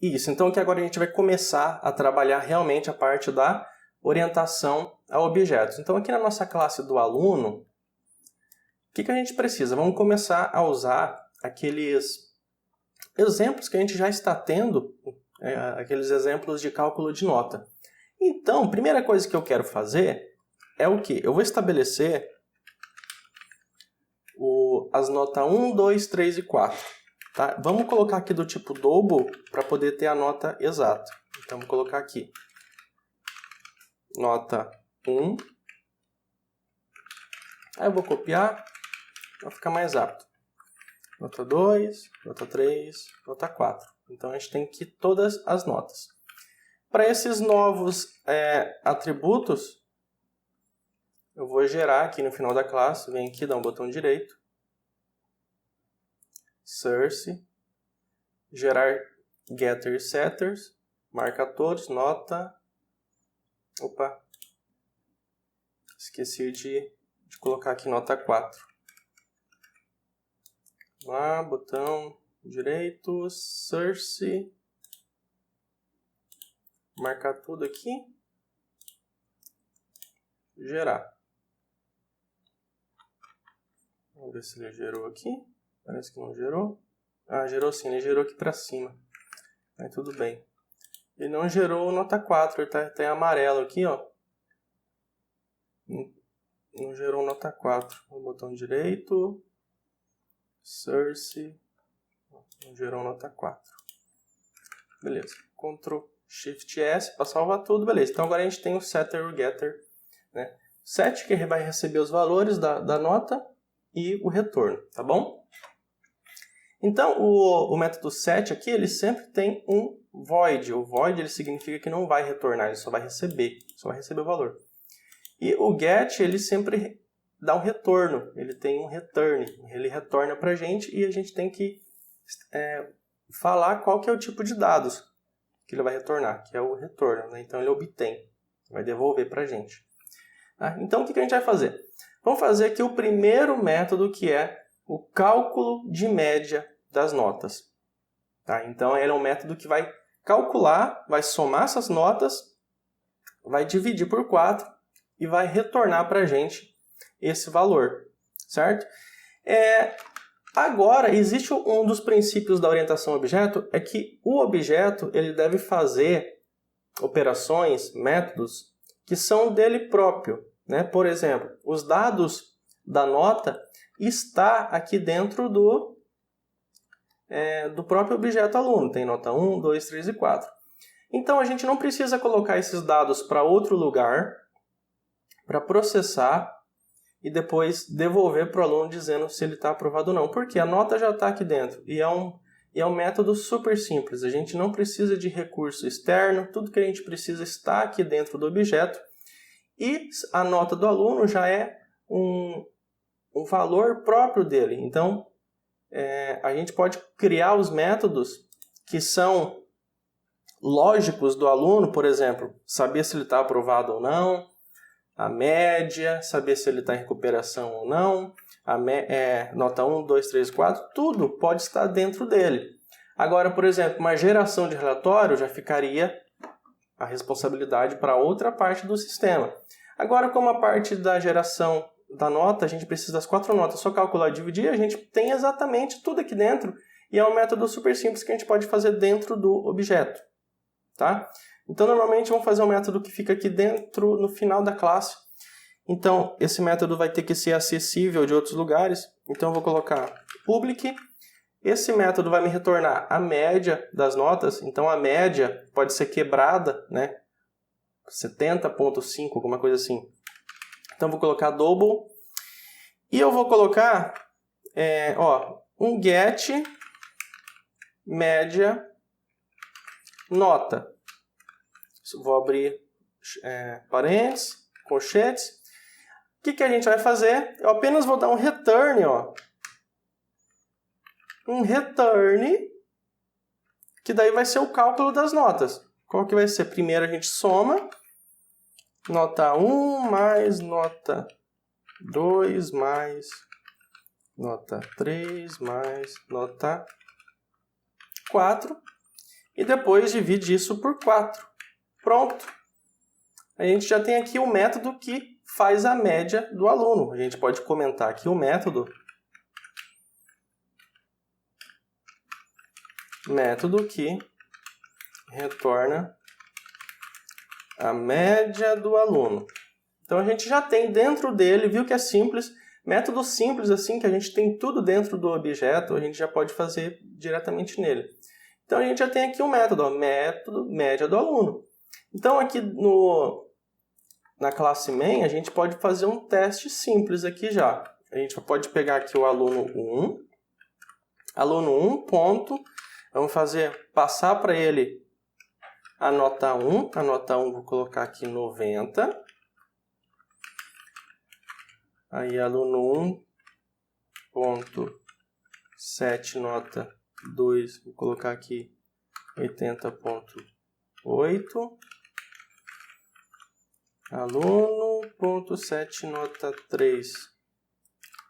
Isso, então aqui agora a gente vai começar a trabalhar realmente a parte da orientação a objetos. Então aqui na nossa classe do aluno, o que a gente precisa? Vamos começar a usar aqueles exemplos que a gente já está tendo, aqueles exemplos de cálculo de nota. Então, a primeira coisa que eu quero fazer é o quê? Eu vou estabelecer as notas 1, 2, 3 e 4. Tá? Vamos colocar aqui do tipo double para poder ter a nota exata. Então, vou colocar aqui nota 1. Aí eu vou copiar para ficar mais rápido. Nota 2, nota 3, nota 4. Então, a gente tem aqui todas as notas. Para esses novos atributos, eu vou gerar aqui no final da classe. Vem aqui, dá um botão direito. Source. Gerar getter setters. Marca todos, nota. Opa. Esqueci de colocar aqui nota 4. Vamos lá, botão direito, source. Marcar tudo aqui. Gerar. Vamos ver se ele gerou aqui. Parece que não gerou. Ah, gerou sim, ele gerou aqui para cima. Mas tudo bem. Ele não gerou nota 4, ele tá em amarelo aqui, ó. Não gerou nota 4. O botão direito. Source. Não gerou nota 4. Beleza. Ctrl Shift S para salvar tudo. Beleza. Então agora a gente tem o setter e o getter, né? Set que vai receber os valores da nota e o retorno, tá bom? Então o método set aqui, ele sempre tem um void. O void ele significa que não vai retornar, ele só vai receber o valor. E o get, ele sempre dá um retorno, ele tem um return, ele retorna para a gente e a gente tem que falar qual que é o tipo de dados que ele vai retornar, que é o retorno, né? Então ele obtém, vai devolver para a gente. Tá? Então o que a gente vai fazer? Vamos fazer aqui o primeiro método, que é o cálculo de média das notas. Tá? Então ele é um método que vai calcular, vai somar essas notas, vai dividir por 4 e vai retornar para a gente esse valor, certo? Agora, existe um dos princípios da orientação a objeto, é que o objeto ele deve fazer operações, métodos, que são dele próprio, né? Por exemplo, os dados da nota está aqui dentro do próprio objeto aluno. Tem nota 1, 2, 3 e 4. Então, a gente não precisa colocar esses dados para outro lugar para processar e depois devolver para o aluno dizendo se ele está aprovado ou não. Porque a nota já está aqui dentro e é um método super simples. A gente não precisa de recurso externo, tudo que a gente precisa está aqui dentro do objeto. E a nota do aluno já é um valor próprio dele. Então, a gente pode criar os métodos que são lógicos do aluno, por exemplo, saber se ele está aprovado ou não, a média, saber se ele está em recuperação ou não, nota 1, 2, 3, 4, tudo pode estar dentro dele. Agora, por exemplo, uma geração de relatório já ficaria a responsabilidade para outra parte do sistema. Agora, como a parte da geração da nota, a gente precisa das 4 notas, só calcular e dividir, a gente tem exatamente tudo aqui dentro e é um método super simples que a gente pode fazer dentro do objeto. Tá? Então, normalmente, vamos fazer um método que fica aqui dentro, no final da classe. Então, esse método vai ter que ser acessível de outros lugares. Então, eu vou colocar public. Esse método vai me retornar a média das notas. Então, a média pode ser quebrada, né? 70.5, alguma coisa assim. Então, eu vou colocar double. E eu vou colocar um get média nota. Vou abrir parênteses, colchetes. O que a gente vai fazer? Eu apenas vou dar um return, um return, que daí vai ser o cálculo das notas. Qual que vai ser? Primeiro a gente soma nota 1 mais nota 2 mais nota 3 mais nota 4. e depois divide isso por 4. Pronto! A gente já tem aqui o método que faz a média do aluno. A gente pode comentar aqui o método que retorna a média do aluno. Então a gente já tem dentro dele, viu que é simples, método simples assim, que a gente tem tudo dentro do objeto, a gente já pode fazer diretamente nele. Então a gente já tem aqui um método, ó, método média do aluno. Então aqui na classe main a gente pode fazer um teste simples aqui já. A gente pode pegar aqui o aluno 1, ponto, vamos passar para ele a nota 1, vou colocar aqui 90. Aí aluno 1, ponto 7, nota 2, vou colocar aqui 80.8. Aluno, ponto 7, nota 3,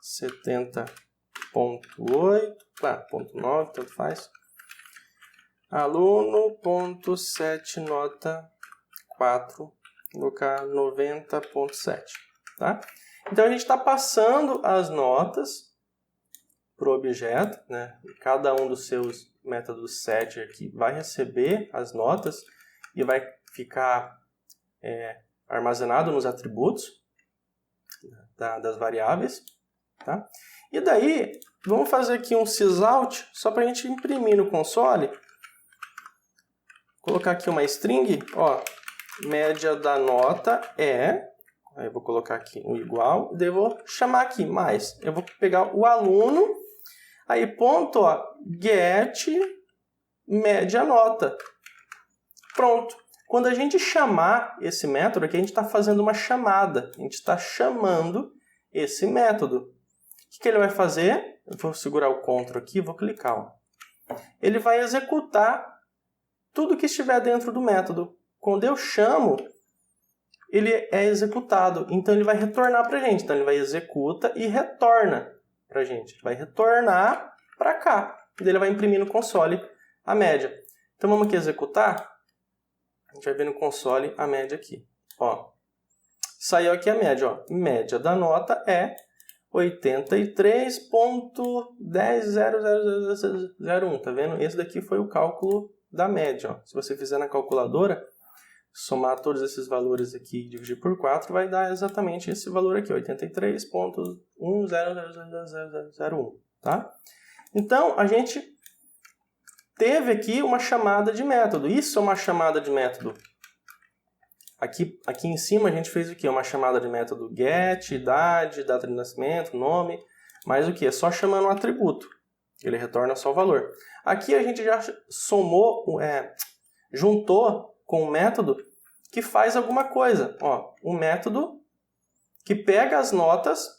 70.8, ponto 9, tanto faz. Aluno, ponto 7, nota 4, vou colocar 90.7, tá? Então a gente está passando as notas para o objeto, né? Cada um dos seus métodos set aqui vai receber as notas e vai ficar armazenado nos atributos das variáveis, tá? E daí, vamos fazer aqui um sysout só para a gente imprimir no console. Colocar aqui uma string, ó, média da nota é, aí eu vou colocar aqui um igual, e daí eu vou chamar aqui mais. Eu vou pegar o aluno, aí ponto, ó, get média nota. Pronto. Quando a gente chamar esse método aqui, a gente está fazendo uma chamada. A gente está chamando esse método. O que ele vai fazer? Eu vou segurar o Ctrl aqui e vou clicar. Ó. Ele vai executar tudo que estiver dentro do método. Quando eu chamo, ele é executado. Então ele vai retornar para a gente. Então ele vai executa e retorna para a gente. Vai retornar para cá. E daí ele vai imprimir no console a média. Então vamos aqui executar. A gente vai ver no console a média aqui. Ó, saiu aqui a média. Ó. Média da nota é 83.100001. Tá vendo? Esse daqui foi o cálculo da média. Ó. Se você fizer na calculadora, somar todos esses valores aqui e dividir por 4, vai dar exatamente esse valor aqui, 83.100001. Tá? Então, a gente teve aqui uma chamada de método. Isso é uma chamada de método. Aqui em cima a gente fez o quê? Uma chamada de método get, idade, data de nascimento, nome. Mas o que? É só chamando um atributo. Ele retorna só o valor. Aqui a gente já juntou com um método que faz alguma coisa. Ó, um método que pega as notas,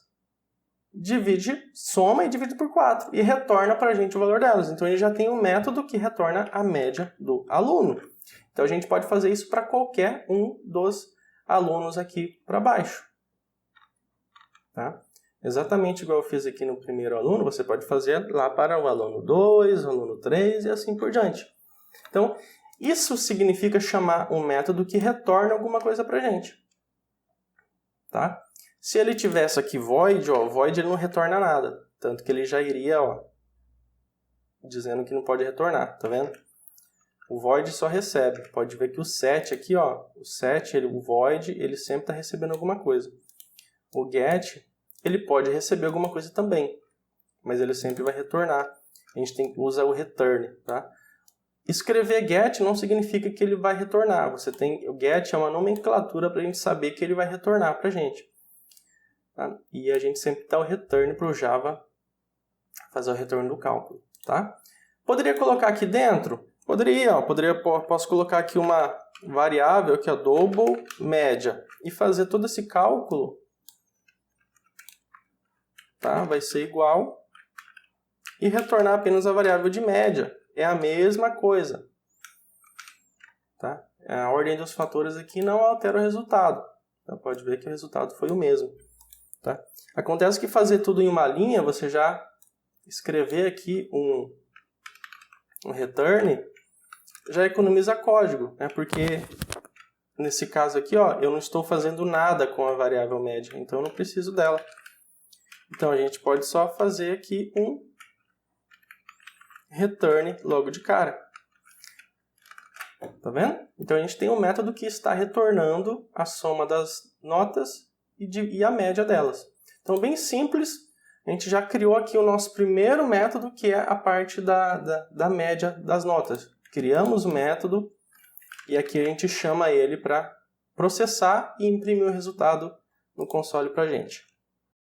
soma e divide por 4 e retorna para a gente o valor delas. Então, ele já tem um método que retorna a média do aluno. Então, a gente pode fazer isso para qualquer um dos alunos aqui para baixo. Tá? Exatamente igual eu fiz aqui no primeiro aluno, você pode fazer lá para o aluno 2, o aluno 3 e assim por diante. Então, isso significa chamar um método que retorna alguma coisa para a gente. Tá? Se ele tivesse aqui void, ó, void ele não retorna nada. Tanto que ele já iria, ó, dizendo que não pode retornar, tá vendo? O void só recebe. Pode ver que o set aqui, ó, o void, ele sempre está recebendo alguma coisa. O get, ele pode receber alguma coisa também, mas ele sempre vai retornar. A gente usa o return, tá? Escrever get não significa que ele vai retornar. O get é uma nomenclatura para a gente saber que ele vai retornar para a gente. Tá? E a gente sempre dá o return para o Java fazer o retorno do cálculo. Tá? Poderia colocar aqui dentro? Poderia. Posso colocar aqui uma variável que é double média e fazer todo esse cálculo. Tá? Vai ser igual e retornar apenas a variável de média. É a mesma coisa. Tá? A ordem dos fatores aqui não altera o resultado. Então, pode ver que o resultado foi o mesmo. Tá? Acontece que fazer tudo em uma linha, você já escrever aqui um return, já economiza código, né? Porque nesse caso aqui, ó, eu não estou fazendo nada com a variável média, então eu não preciso dela. Então a gente pode só fazer aqui um return logo de cara. Tá vendo? Então a gente tem um método que está retornando a soma das notas e a média delas. Então bem simples, a gente já criou aqui o nosso primeiro método, que é a parte da média das notas. Criamos o método e aqui a gente chama ele para processar e imprimir o resultado no console para a gente.